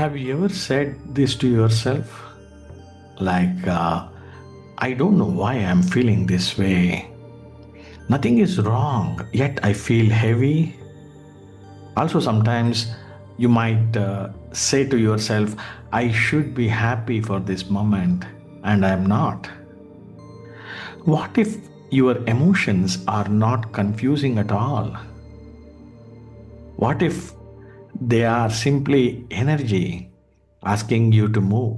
Have you ever said this to yourself? Like, I don't know why I'm feeling this way. Nothing is wrong, yet I feel heavy. Also, sometimes you might say to yourself, I should be happy for this moment, and I'm not. What if your emotions are not confusing at all? What if they are simply energy asking you to move?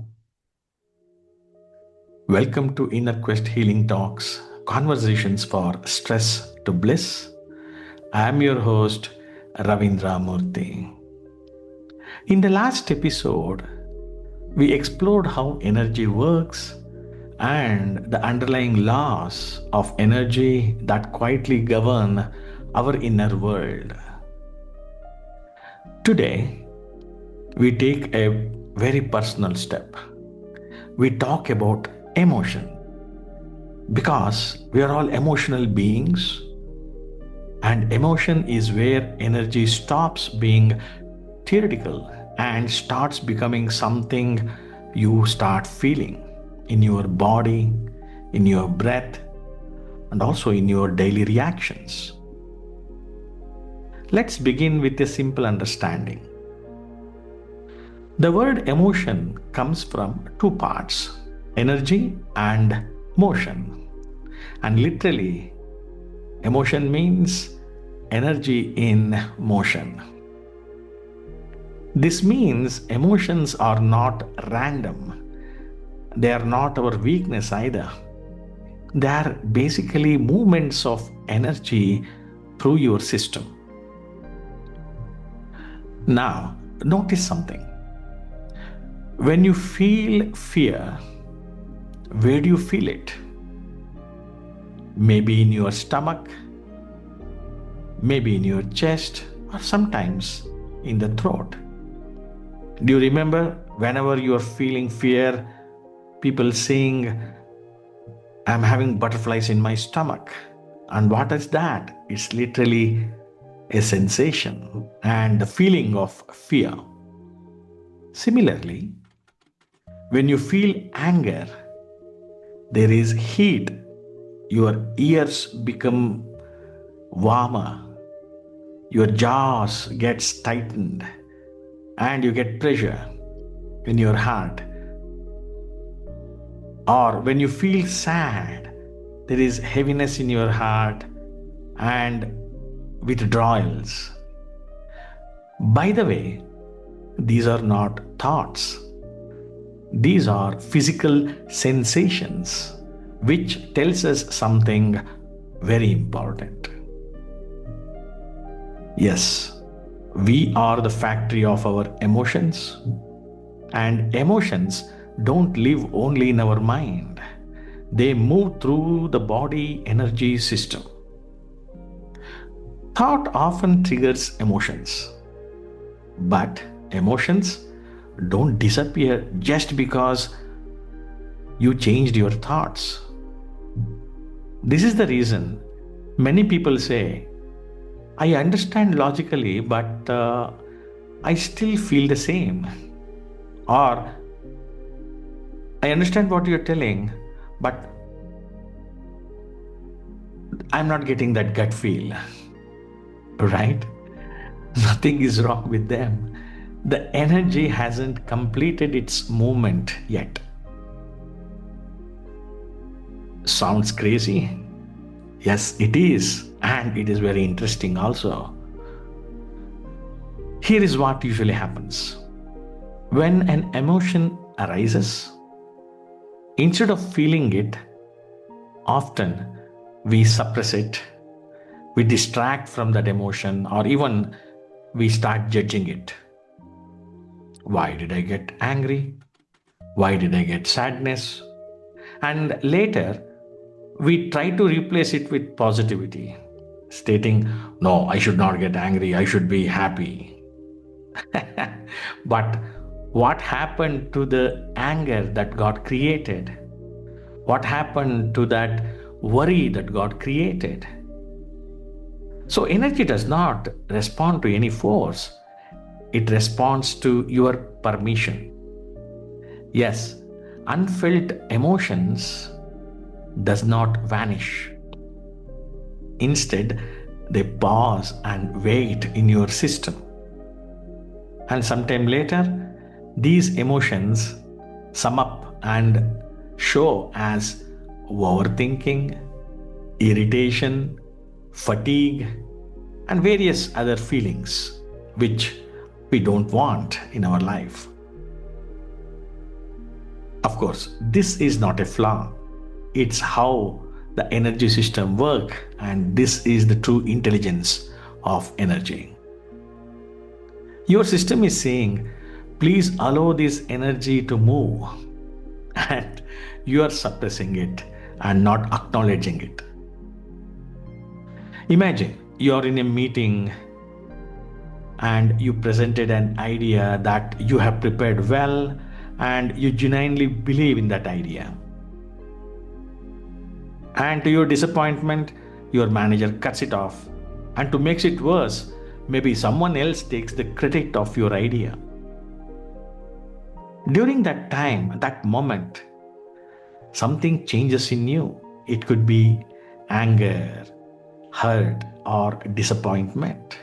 Welcome to Inner Quest Healing Talks, conversations for stress to bliss. I am your host, Ravindra Murthy. In the last episode, we explored how energy works and the underlying laws of energy that quietly govern our inner world. Today, we take a very personal step. We talk about emotion because we are all emotional beings, and emotion is where energy stops being theoretical and starts becoming something you start feeling in your body, in your breath, and also in your daily reactions. Let's begin with a simple understanding. The word emotion comes from two parts, energy and motion. And literally, emotion means energy in motion. This means emotions are not random. They are not our weakness either. They are basically movements of energy through your system. Now, notice something. When you feel fear, where do you feel it? Maybe in your stomach, maybe in your chest, or sometimes in the throat. Do you remember whenever you are feeling fear, people saying, I'm having butterflies in my stomach? And what is that? It's literally a sensation and the feeling of fear. Similarly, when you feel anger, there is heat. Your ears become warmer. Your jaws gets tightened and you get pressure in your heart. Or when you feel sad, there is heaviness in your heart and withdrawals. By the way, these are not thoughts. These are physical sensations which tells us something very important. Yes, we are the factory of our emotions, and emotions don't live only in our mind. They move through the body energy system. Thought often triggers emotions, but emotions don't disappear just because you changed your thoughts. This is the reason many people say, I understand logically, but I still feel the same. Or, I understand what you're telling, but I'm not getting that gut feel. Right? Nothing is wrong with them. The energy hasn't completed its movement yet. Sounds crazy? Yes, it is. And it is very interesting also. Here is what usually happens. When an emotion arises, instead of feeling it, often we suppress it, we distract from that emotion, or even we start judging it. Why did I get angry? Why did I get sadness? And later, we try to replace it with positivity, stating, no, I should not get angry, I should be happy. But what happened to the anger that got created? What happened to that worry that got created? So energy does not respond to any force. It responds to your permission. Yes, unfelt emotions does not vanish. Instead, they pause and wait in your system. And sometime later, these emotions sum up and show as overthinking, irritation, fatigue, and various other feelings which we don't want in our life. Of course, this is not a flaw. It's how the energy system works, and this is the true intelligence of energy. Your system is saying, please allow this energy to move, and you are suppressing it and not acknowledging it. Imagine you are in a meeting and you presented an idea that you have prepared well and you genuinely believe in that idea. And to your disappointment, your manager cuts it off. And to make it worse, maybe someone else takes the credit of your idea. During that time, that moment, something changes in you. It could be anger, hurt, or disappointment.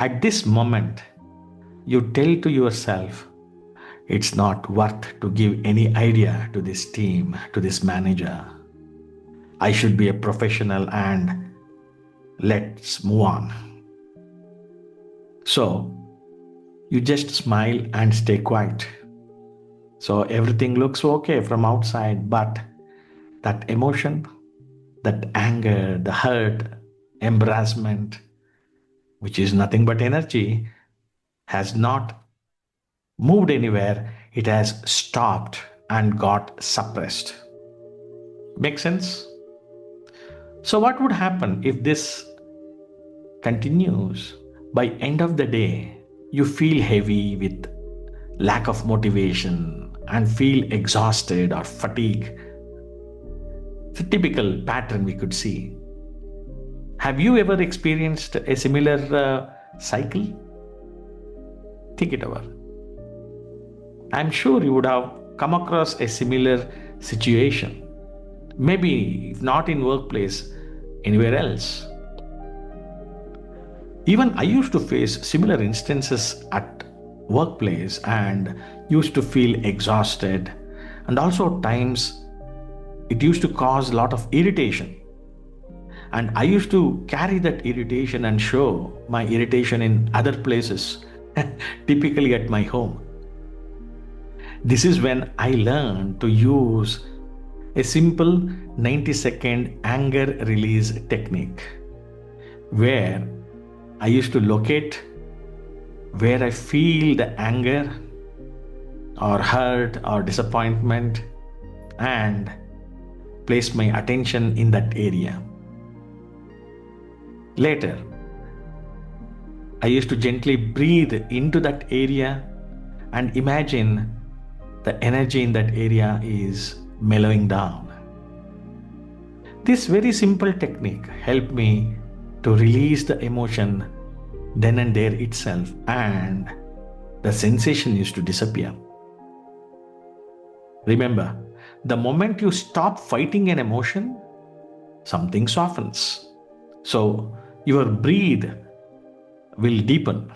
At this moment, you tell to yourself, it's not worth to give any idea to this team, to this manager. I should be a professional and let's move on. So, you just smile and stay quiet. So everything looks okay from outside, but that emotion, that anger, the hurt, embarrassment, which is nothing but energy, has not moved anywhere. It has stopped and got suppressed. Make sense? So what would happen if this continues? By end of the day, you feel heavy with lack of motivation and feel exhausted or fatigued. It's a typical pattern we could see. Have you ever experienced a similar cycle? Think it over. I'm sure you would have come across a similar situation. Maybe if not in workplace, anywhere else. Even I used to face similar instances at workplace and used to feel exhausted, and also at times it used to cause a lot of irritation. And I used to carry that irritation and show my irritation in other places, typically at my home. This is when I learned to use a simple 90-second anger release technique, where I used to locate where I feel the anger or hurt or disappointment and place my attention in that area. Later, I used to gently breathe into that area and imagine the energy in that area is mellowing down. This very simple technique helped me to release the emotion then and there itself, and the sensation used to disappear. Remember, the moment you stop fighting an emotion, something softens. So your breathe will deepen.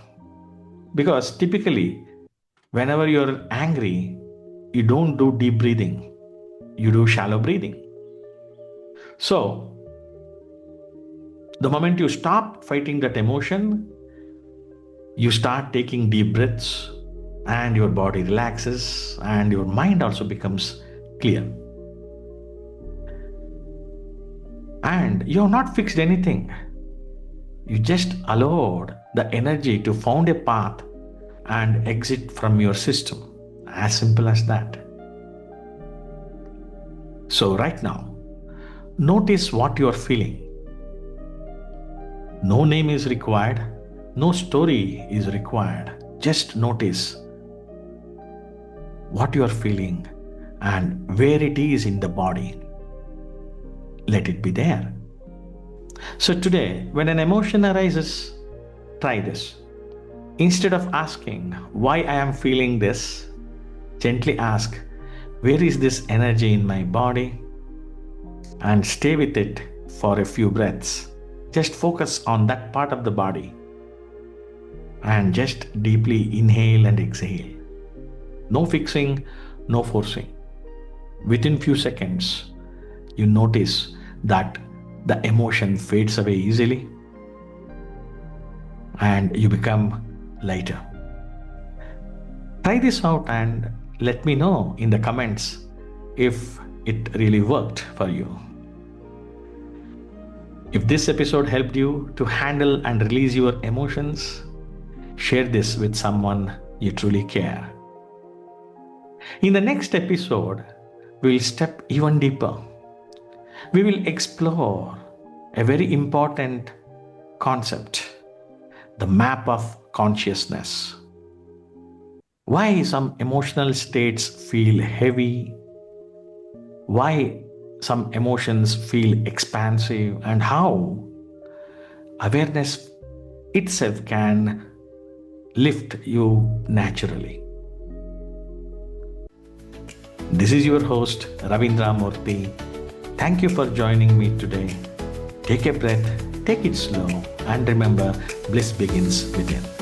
Because typically, whenever you're angry, you don't do deep breathing, you do shallow breathing. So, the moment you stop fighting that emotion, you start taking deep breaths and your body relaxes and your mind also becomes clear. And you have not fixed anything. You just allowed the energy to find a path and exit from your system. As simple as that. So right now, notice what you are feeling. No name is required. No story is required. Just notice what you are feeling and where it is in the body. Let it be there. So today, when an emotion arises, try this. Instead of asking why I am feeling this, gently ask, where is this energy in my body? And stay with it for a few breaths. Just focus on that part of the body and just deeply inhale and exhale. No fixing, no forcing. Within few seconds, you notice that the emotion fades away easily and you become lighter. Try this out and let me know in the comments if it really worked for you. If this episode helped you to handle and release your emotions, share this with someone you truly care. In the next episode, we will step even deeper. We will explore a very important concept, the map of consciousness. Why some emotional states feel heavy, why some emotions feel expansive, and how awareness itself can lift you naturally. This is your host, Ravindra Murthy. Thank you for joining me today. Take a breath, take it slow, and remember, bliss begins within.